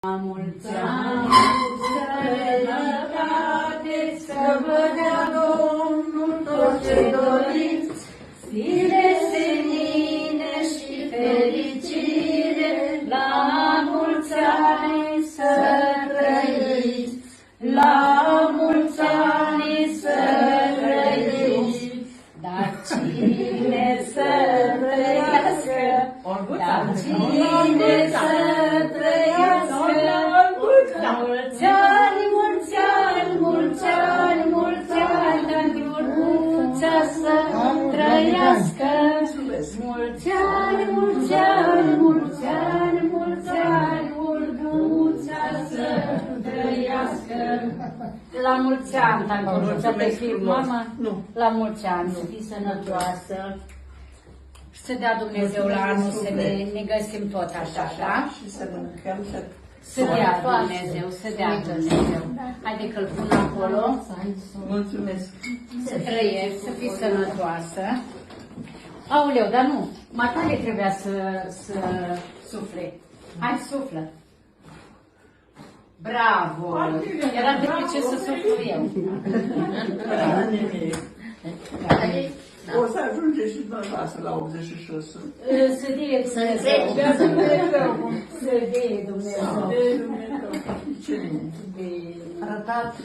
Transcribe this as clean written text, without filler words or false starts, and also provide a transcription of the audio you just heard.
La mulți ani, sănătate, să vă dea Domnul tot ce doriți, zile senine și fericire, la mulți ani să trăiți, la mulți ani să trăiți, dar cine să trăiască, dar cine să trăiască, mulți ani, mulți ani, mulți ani, mulți ani, dar urduța să trăiască, mulți ani, mulți ani, mulți ani, mulți ani, urduța să trăiască. La mulți ani, tancuța, pe fi, mama, la mulți ani, să fii sănătoasă. Să dea Dumnezeu la anul să ne găsim tot așa, da? Și să mâncăm, să dea Dumnezeu, să dea Dumnezeu. Haide că-l pun acolo. Mulțumesc. Să trăiești, să fii sănătoasă. Aoleu, dar nu, matale trebuia să sufle. Hai, suflă. Bravo! Era de ce să suflu eu. O să ajunge și dumneavoastră la 86. Să dea Dumnezeu. Să dea Dumnezeu. Ce bine. Arătat